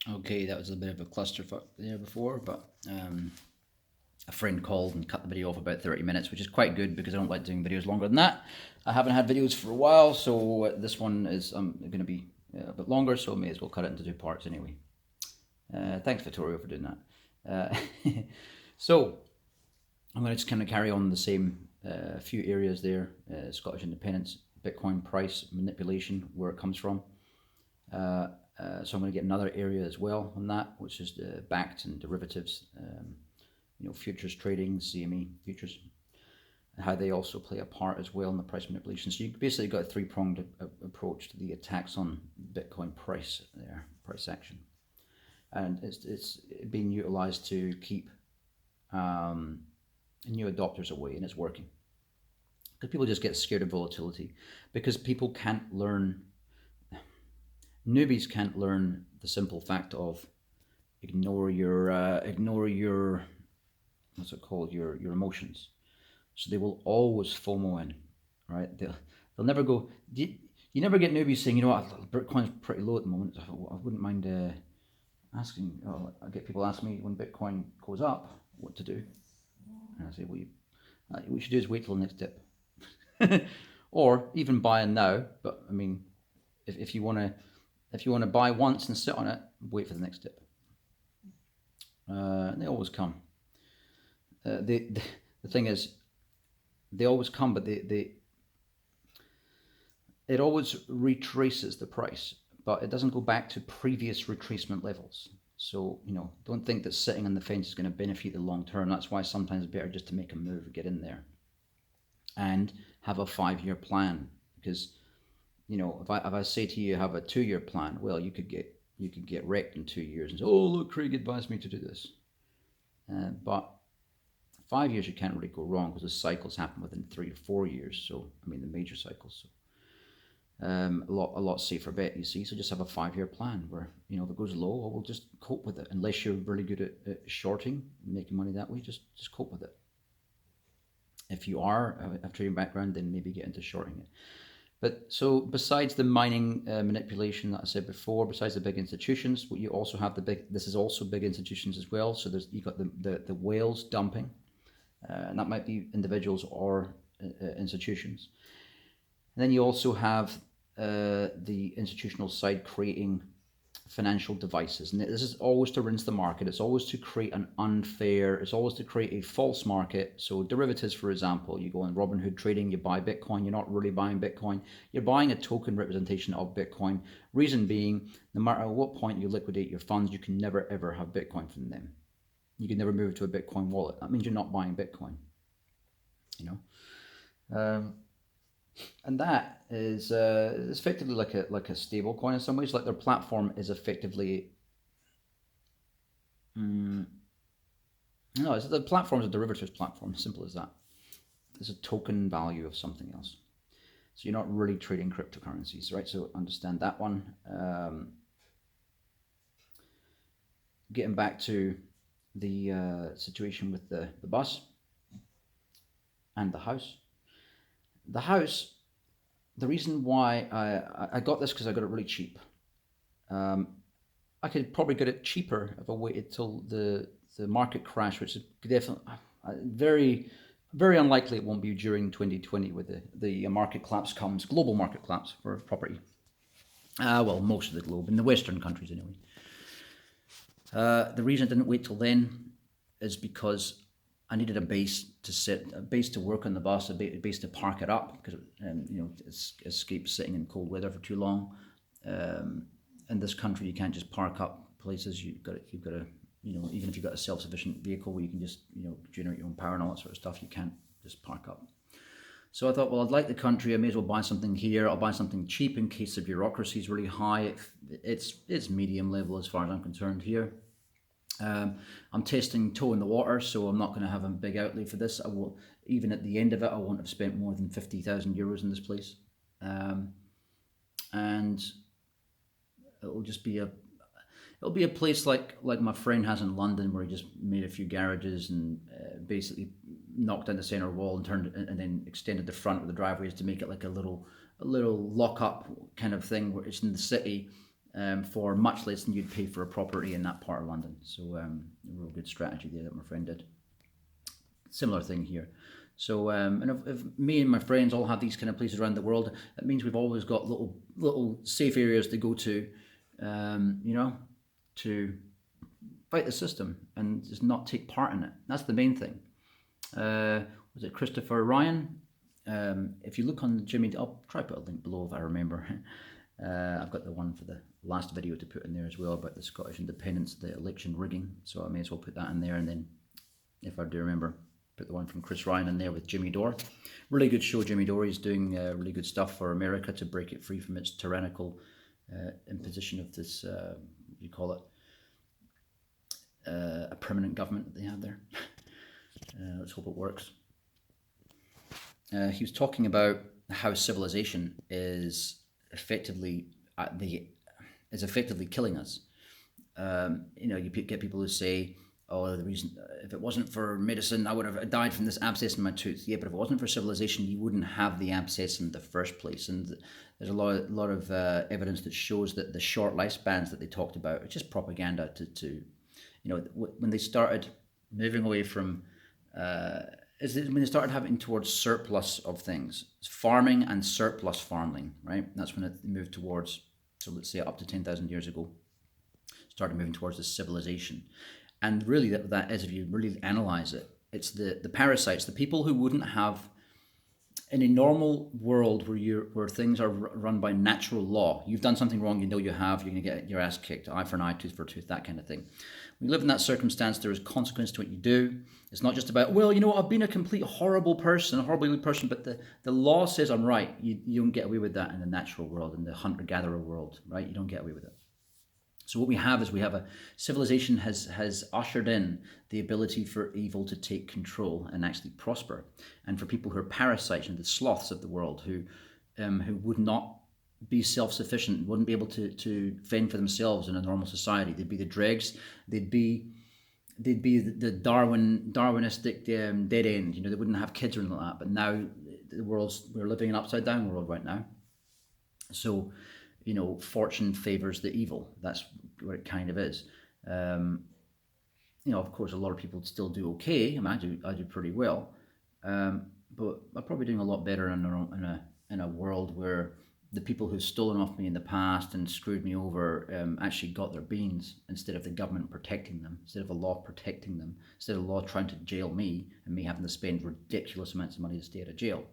Okay, that was a bit of a clusterfuck there before, but a friend called and cut the video off about 30 minutes, which is quite good because I don't like doing videos longer than that. I haven't had videos for a while, so this one is going to be a bit longer, so I may as well cut it into two parts anyway. Thanks, Vittorio, for doing that. So I'm going to just kind of carry on the same few areas there. Scottish independence, Bitcoin price manipulation, where it comes from. So I'm going to get another area as well on that, which is the backed and derivatives, futures trading, CME futures, and how they also play a part as well in the price manipulation. So you basically got a three-pronged approach to the attacks on Bitcoin price there, price action. And it's being utilized to keep new adopters away, and it's working. Because people just get scared of volatility, because people can't learn, newbies can't learn the simple fact of ignore your what's it called, your emotions. So they will always FOMO in, right? They'll never go. You never get newbies saying, you know what, Bitcoin's pretty low at the moment. I wouldn't mind asking. I get people ask me when Bitcoin goes up what to do, and I say, well, what you should do is wait till the next dip, or even buy in now. But I mean, if you want to buy once and sit on it, wait for the next dip. They always come. The thing is, they always come, but it always retraces the price, but it doesn't go back to previous retracement levels. So, don't think that sitting on the fence is going to benefit the long term. That's why sometimes it's better just to make a move, get in there, and have a 5-year plan. Because, if I say to you, have a 2-year plan, well, you could get wrecked in 2 years and say, oh, look, Craig advised me to do this. But 5 years, you can't really go wrong because the cycles happen within 3 to 4 years. So, I mean, the major cycles. So, a lot safer bet, you see. So just have a 5-year plan where, if it goes low, we'll just cope with it. Unless you're really good at shorting, making money that way, just cope with it. If you are a trading background, then maybe get into shorting it. But so besides the mining manipulation that I said before, besides the big institutions, what you also have this is also big institutions as well. So you got the whales dumping, and that might be individuals or institutions. And then you also have the institutional side creating financial devices. And this is always to rinse the market. It's always to create it's always to create a false market. So derivatives, for example, you go on Robinhood trading, you buy Bitcoin, you're not really buying Bitcoin. You're buying a token representation of Bitcoin. Reason being, no matter what point you liquidate your funds, you can never ever have Bitcoin from them. You can never move to a Bitcoin wallet. That means you're not buying Bitcoin. And that is effectively like a stable coin in some ways. Like their platform is effectively, no, the platform is a derivatives platform. Simple as that. It's a token value of something else. So you're not really trading cryptocurrencies, right? So understand that one. Getting back to the situation with the bus and the house. The house, the reason why I got this because I got it really cheap. I could probably get it cheaper if I waited till the market crash, which is definitely very, very unlikely it won't be during 2020 with the market collapse comes, global market collapse for property. Well, most of the globe, in the Western countries anyway. The reason I didn't wait till then is because I needed a base to work on the bus, a base to park it up because escape sitting in cold weather for too long. In this country, you can't just park up places. You've got to even if you've got a self-sufficient vehicle where you can just generate your own power and all that sort of stuff, you can't just park up. So I thought, well, I'd like the country. I may as well buy something here. I'll buy something cheap in case the bureaucracy is really high. It's medium level as far as I'm concerned here. I'm testing toe in the water, so I'm not going to have a big outlay for this. I will, even at the end of it, I won't have spent more than 50,000 euros in this place, and it'll just be a place like my friend has in London, where he just made a few garages and basically knocked down the center wall and then extended the front of the driveways to make it like a little lock up kind of thing where it's in the city. for much less than you'd pay for a property in that part of London. So a real good strategy there that my friend did. Similar thing here. So and if me and my friends all have these kind of places around the world, that means we've always got little safe areas to go to, you know, to fight the system and just not take part in it. That's the main thing. Was it Christopher Ryan? If you look on Jimmy, I'll try to put a link below if I remember. I've got the one for the last video to put in there as well about the Scottish Independence, the election rigging. So I may as well put that in there, and then if I do remember, put the one from Chris Ryan in there with Jimmy Dore. Really good show, Jimmy Dore. He's doing really good stuff for America to break it free from its tyrannical imposition of this, what do you call it, a permanent government that they have there. Let's hope it works. He was talking about how civilization is effectively killing us. You know, you get people who say, "Oh, the reason if it wasn't for medicine, I would have died from this abscess in my tooth." Yeah, but if it wasn't for civilization, you wouldn't have the abscess in the first place. And there's a lot of evidence that shows that the short lifespans that they talked about are just propaganda to you know, when they started moving away from when they started having towards surplus of things, farming and surplus farming, right? That's when it moved towards, so let's say up to 10,000 years ago, started moving towards this civilization. And really that is, if you really analyze it, it's the parasites, the people who wouldn't have, in a normal world where things are run by natural law, you've done something wrong, you know you have, you're going to get your ass kicked, eye for an eye, tooth for a tooth, that kind of thing. When you live in that circumstance, there is consequence to what you do. It's not just about, well, you know, I've been a complete horrible person, but the law says I'm right. You don't get away with that in the natural world, in the hunter-gatherer world, right? You don't get away with it. So what we have is a civilization has ushered in the ability for evil to take control and actually prosper, and for people who are parasites and the sloths of the world who would not be self-sufficient, wouldn't be able to fend for themselves in a normal society. They'd be the dregs. They'd be the Darwinistic dead end. You know, they wouldn't have kids or anything like that. But now we're living in an upside down world right now. So, you know, fortune favors the evil. That's what it kind of is. You know, of course, a lot of people still do okay. I mean, I do pretty well, but I'm probably doing a lot better in a world where the people who've stolen off me in the past and screwed me over actually got their beans, instead of the government protecting them, instead of a law protecting them, instead of the law trying to jail me and me having to spend ridiculous amounts of money to stay out of jail.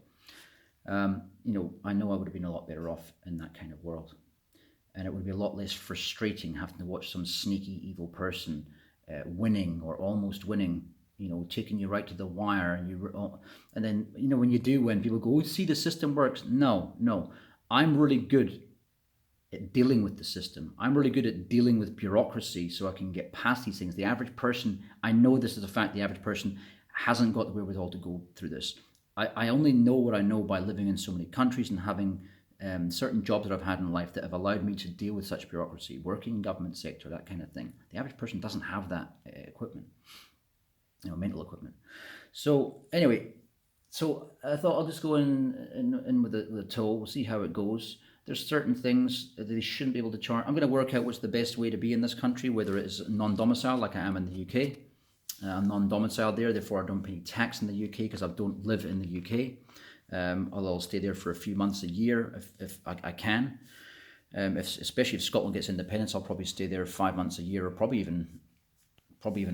You know, I know I would have been a lot better off in that kind of world. And it would be a lot less frustrating having to watch some sneaky evil person winning or almost winning, you know, taking you right to the wire. And then, you know, when you do win, people go, "Oh, see, the system works." No. I'm really good at dealing with the system. I'm really good at dealing with bureaucracy so I can get past these things. The average person, I know this is a fact, the average person hasn't got the wherewithal to go through this. I only know what I know by living in so many countries and having certain jobs that I've had in life that have allowed me to deal with such bureaucracy, working in government sector, that kind of thing. The average person doesn't have that equipment, you know, mental equipment. So anyway, so I thought I'll just go in with the toe. We'll see how it goes. There's certain things that they shouldn't be able to charge. I'm going to work out what's the best way to be in this country, whether it is non-domicile like I am in the UK. I'm non-domiciled there, therefore I don't pay tax in the UK because I don't live in the UK. Although I'll stay there for a few months a year if I can. Especially if Scotland gets independence, I'll probably stay there 5 months a year, or probably even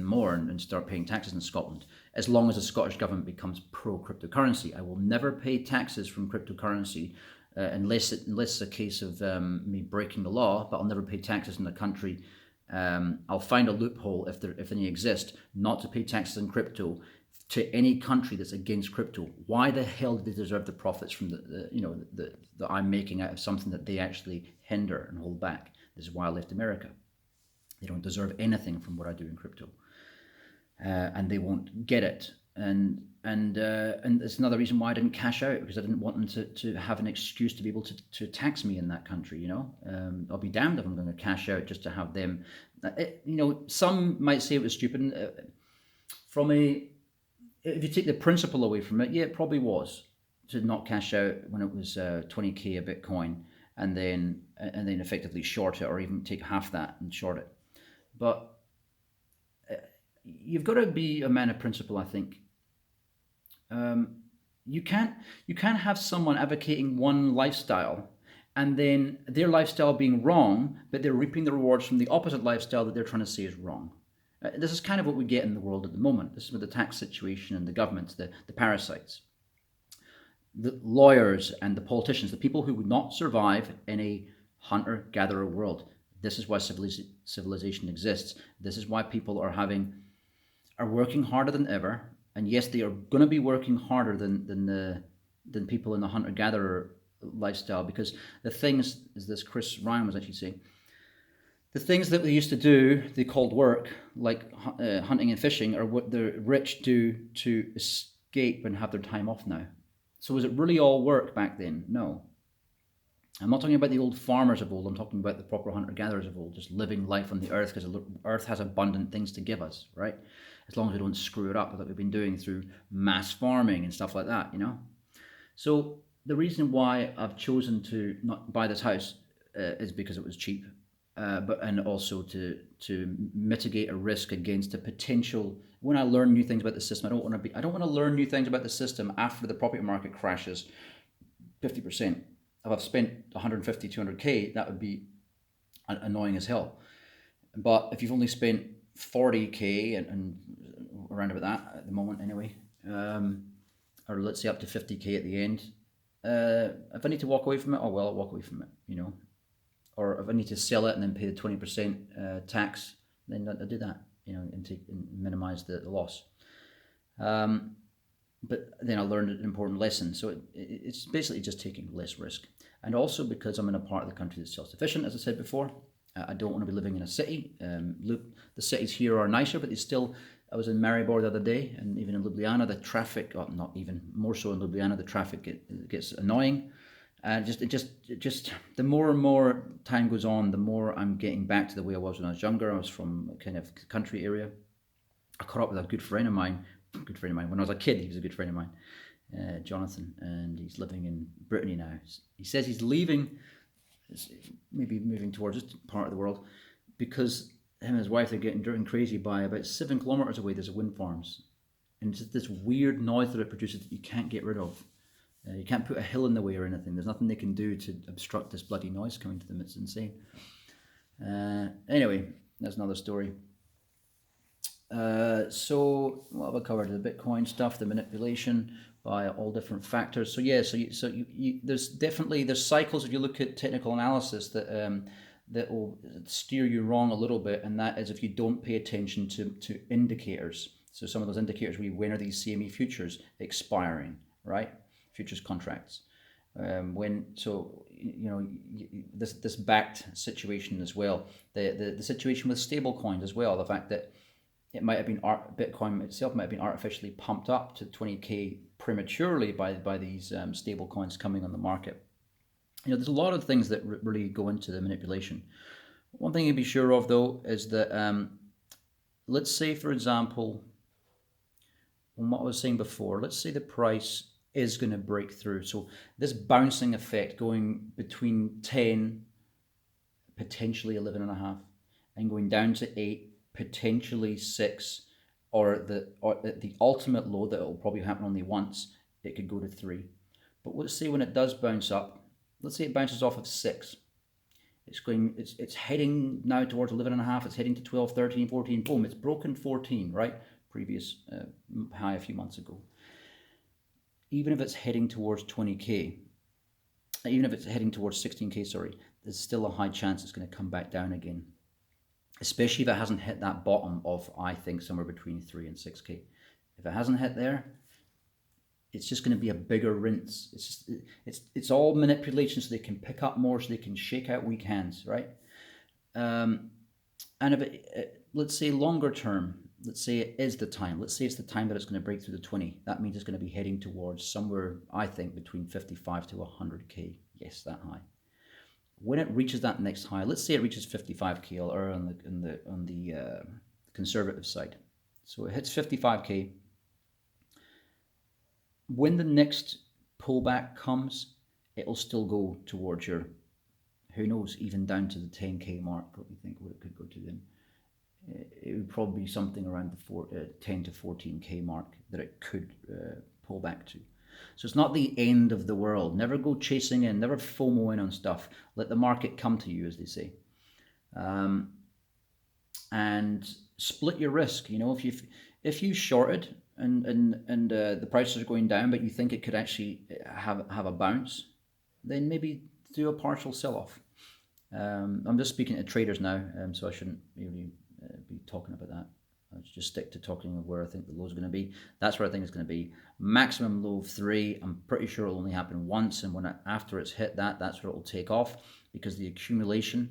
more, and start paying taxes in Scotland, as long as the Scottish government becomes pro-cryptocurrency. I will never pay taxes from cryptocurrency unless it's a case of me breaking the law, but I'll never pay taxes in the country. I'll find a loophole, if any exist, not to pay taxes in crypto to any country that's against crypto. Why the hell do they deserve the profits from that I'm making out of something that they actually hinder and hold back? This is why I left America. They don't deserve anything from what I do in crypto, and they won't get it. And it's another reason why I didn't cash out, because I didn't want them to have an excuse to be able to tax me in that country. You know, I'll be damned if I'm going to cash out just to have them. You know, some might say it was stupid. If you take the principle away from it, yeah, it probably was to not cash out when it was 20k a Bitcoin. and then effectively short it, or even take half that and short it. But you've got to be a man of principle, I think. You can't have someone advocating one lifestyle and then their lifestyle being wrong, but they're reaping the rewards from the opposite lifestyle that they're trying to say is wrong. This is kind of what we get in the world at the moment. This is with the tax situation and the governments, the parasites, the lawyers and the politicians, the people who would not survive in a hunter-gatherer world. This is why civilization exists. This is why people are working harder than ever. And yes, they are going to be working harder than people in the hunter-gatherer lifestyle, because the things, as this Chris Ryan was actually saying, the things that they used to do, they called work, like hunting and fishing, are what the rich do to escape and have their time off now. So was it really all work back then? No. I'm not talking about the old farmers of old. I'm talking about the proper hunter-gatherers of old, just living life on the earth, because the earth has abundant things to give us, right? As long as we don't screw it up, that we've been doing through mass farming and stuff like that, you know? So the reason why I've chosen to not buy this house is because it was cheap, and also to mitigate a risk against a potential. When I learn new things about the system, I don't want to learn new things about the system after the property market crashes 50%. If I've spent 150, 200k, that would be annoying as hell. But if you've only spent 40k and around about that at the moment anyway, or let's say up to 50k at the end, if I need to walk away from it, oh well, I'll walk away from it, you know. Or if I need to sell it and then pay the 20% tax, then I'll do that, you know, and minimize the loss. But then I learned an important lesson. So it's basically just taking less risk. And also because I'm in a part of the country that's self-sufficient, as I said before, I don't want to be living in a city. The cities here are nicer, but they still, I was in Maribor the other day, and even in Ljubljana, the traffic, not even more so in Ljubljana, the traffic gets annoying. And just the more and more time goes on, the more I'm getting back to the way I was when I was younger. I was from a kind of country area. I caught up with a good friend of mine. When I was a kid, he was a good friend of mine, Jonathan, and he's living in Brittany now. He says he's leaving, maybe moving towards this part of the world, because him and his wife are getting driven crazy by about 7 kilometers away. There's a wind farms, and it's just this weird noise that it produces that you can't get rid of. You can't put a hill in the way or anything. There's nothing they can do to obstruct this bloody noise coming to them. It's insane. Anyway, that's another story. So what have I covered? The Bitcoin stuff, the manipulation by all different factors. So yeah, there's cycles. If you look at technical analysis, that will steer you wrong a little bit, and that is if you don't pay attention to indicators. So some of those indicators, when are these CME futures expiring, right? Futures contracts. This backed situation as well. The situation with stable coins as well. The fact that it might have been Bitcoin itself might have been artificially pumped up to 20k prematurely by these stable coins coming on the market. You know, there's a lot of things that really go into the manipulation. One thing you'd be sure of though is that let's say, for example, on what I was saying before, let's say the price is going to break through. So this bouncing effect going between 10, potentially 11.5, and going down to 8, potentially 6, or the ultimate low that will probably happen only once, it could go to 3. But let's say when it does bounce up, let's say it bounces off of 6. It's heading now towards 11.5. It's heading to 12, 13, 14. Boom! It's broken 14. Right, previous high a few months ago. Even if it's heading towards 20k, even if it's heading towards 16k, sorry, there's still a high chance it's going to come back down again. Especially if it hasn't hit that bottom of, I think, somewhere between 3 and 6k. If it hasn't hit there, it's just going to be a bigger rinse. It's all manipulation, so they can pick up more, so they can shake out weak hands, right? And if let's say longer term, let's say it is the time. Let's say it's the time that it's going to break through the 20. That means it's going to be heading towards somewhere, I think, between 55 to 100k. Yes, that high. When it reaches that next high, let's say it reaches 55k, or on the conservative side. So it hits 55k. When the next pullback comes, it'll still go towards your who knows, even down to the 10k mark, what we think what it could go to then. It would probably be something around the 10 to 14k mark that it could pull back to. So it's not the end of the world. Never go chasing in, never FOMO in on stuff. Let the market come to you, as they say. And split your risk. You know, if you shorted and the prices are going down, but you think it could actually have a bounce, then maybe do a partial sell-off. I'm just speaking to traders now, so I shouldn't really be talking about that. I'll just stick to talking of where I think the low is going to be. That's where I think it's going to be. Maximum low of 3. I'm pretty sure it'll only happen once, and after it's hit that, that's where it will take off, because the accumulation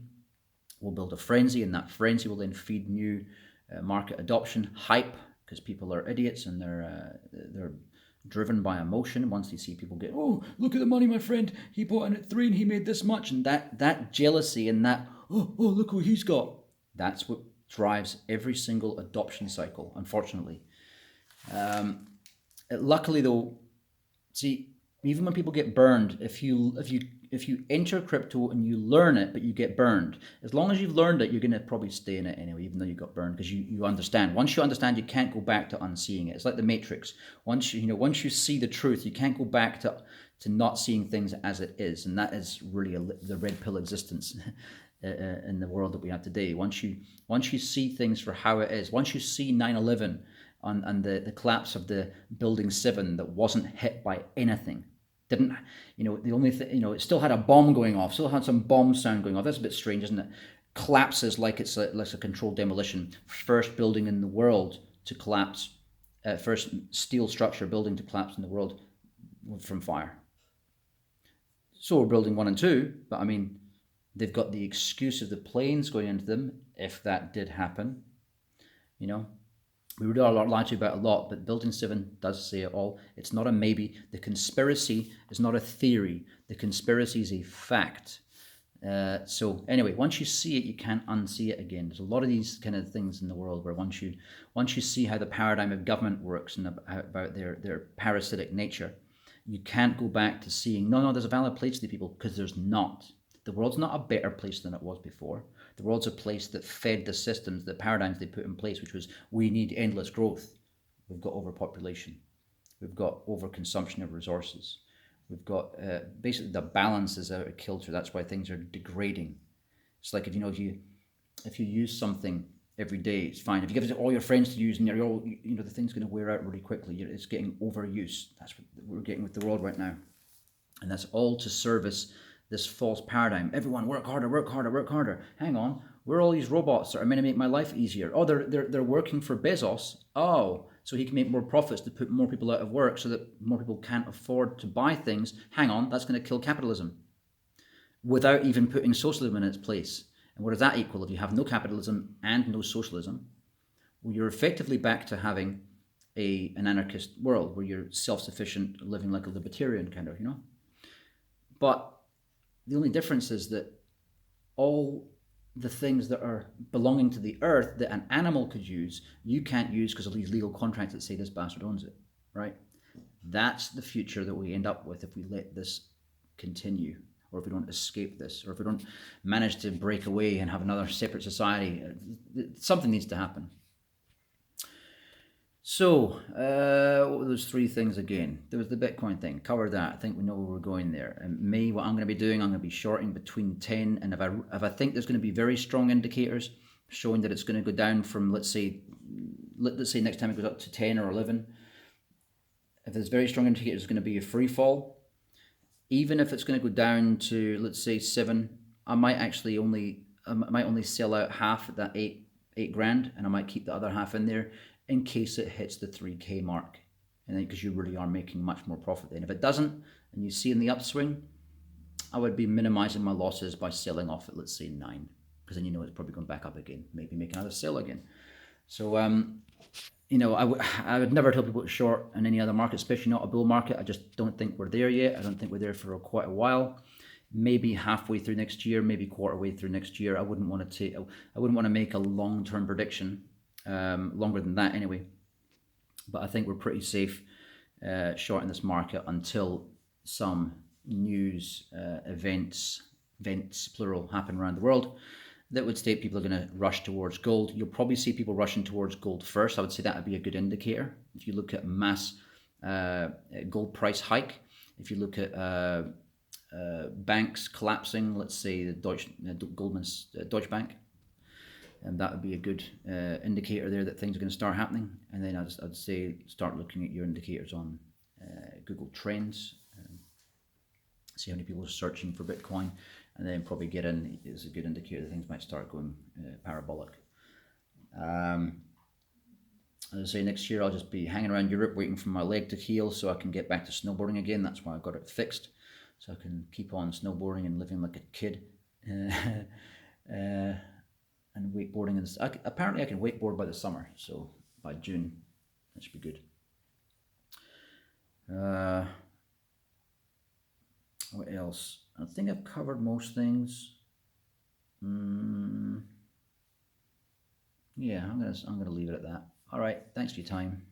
will build a frenzy, and that frenzy will then feed new market adoption, hype, because people are idiots and they're driven by emotion. Once they see people get, oh, look at the money, my friend, he bought in at 3 and he made this much, and that jealousy and that, oh, look what he's got, that's what drives every single adoption cycle, unfortunately. Luckily though, see, even when people get burned, if you enter crypto and you learn it, but you get burned, as long as you've learned it, you're going to probably stay in it anyway, even though you got burned, because you understand. Once you understand, you can't go back to unseeing it. It's like the Matrix. Once you see the truth, you can't go back to not seeing things as it is, and that is really the red pill existence in the world that we have today. Once you see things for how it is, once you see 9/11 and the collapse of the building 7 that wasn't hit by anything, didn't, the only thing, it still had a bomb going off, still had some bomb sound going off. That's a bit strange, isn't it? Collapses like it's a controlled demolition. First building in the world to collapse, first steel structure building to collapse in the world from fire. So we're building 1 and 2, but I mean, they've got the excuse of the planes going into them, if that did happen. We would lie to you about a lot, but Building 7 does say it all. It's not a maybe. The conspiracy is not a theory. The conspiracy is a fact. So anyway, once you see it, you can't unsee it again. There's a lot of these kind of things in the world where once you see how the paradigm of government works and about their parasitic nature, you can't go back to seeing, no, there's a valid place to the people, because there's not. The world's not a better place than it was before. The world's a place that fed the systems, the paradigms they put in place, which was, we need endless growth. We've got overpopulation. We've got overconsumption of resources. We've got basically the balance is out of kilter. That's why things are degrading. It's like if you use something every day, it's fine. If you give it to all your friends to use, and you're all, the thing's going to wear out really quickly. It's getting overuse. That's what we're getting with the world right now, and that's all to service this false paradigm. Everyone work harder, work harder, work harder. Hang on, we're all these robots that are meant to make my life easier. Oh, they're working for Bezos. Oh, so he can make more profits to put more people out of work so that more people can't afford to buy things. Hang on, that's going to kill capitalism without even putting socialism in its place. And what does that equal? If you have no capitalism and no socialism, well, you're effectively back to having an anarchist world where you're self-sufficient, living like a libertarian kind of, But the only difference is that all the things that are belonging to the earth that an animal could use, you can't use because of these legal contracts that say this bastard owns it, right? That's the future that we end up with if we let this continue, or if we don't escape this, or if we don't manage to break away and have another separate society. Something needs to happen. So, what were those 3 things again? There was the Bitcoin thing, cover that. I think we know where we're going there. And me, what I'm going to be doing, I'm going to be shorting between 10, and if I think there's going to be very strong indicators showing that it's going to go down from, let's say next time it goes up to 10 or 11, if there's very strong indicators, it's going to be a free fall. Even if it's going to go down to, let's say 7, I might only sell out half at that 8 grand, and I might keep the other half in there in case it hits the 3k mark, and then because you really are making much more profit then. If it doesn't, and you see in the upswing, I would be minimizing my losses by selling off at, let's say 9, because then it's probably going back up again, maybe make another sell again. So I would never tell people to short in any other market, especially not a bull market. I just don't think we're there yet. I don't think we're there for quite a while. Maybe halfway through next year, maybe quarter way through next year. I wouldn't want to make a long-term prediction. Longer than that anyway, but I think we're pretty safe short in this market until some news events events, plural, happen around the world that would state people are going to rush towards gold. You'll probably see people rushing towards gold first. I would say that would be a good indicator. If you look at mass gold price hike, if you look at banks collapsing, let's say the Deutsche Bank, and that would be a good indicator there that things are going to start happening. And then I'd say start looking at your indicators on Google Trends, see how many people are searching for Bitcoin, and then probably get in is a good indicator that things might start going parabolic. As I say, next year I'll just be hanging around Europe waiting for my leg to heal so I can get back to snowboarding again. That's why I got it fixed, so I can keep on snowboarding and living like a kid. And wakeboarding, and apparently I can wakeboard by the summer, so by June that should be good. What else? I think I've covered most things. Yeah, I'm gonna leave it at that. All right, thanks for your time.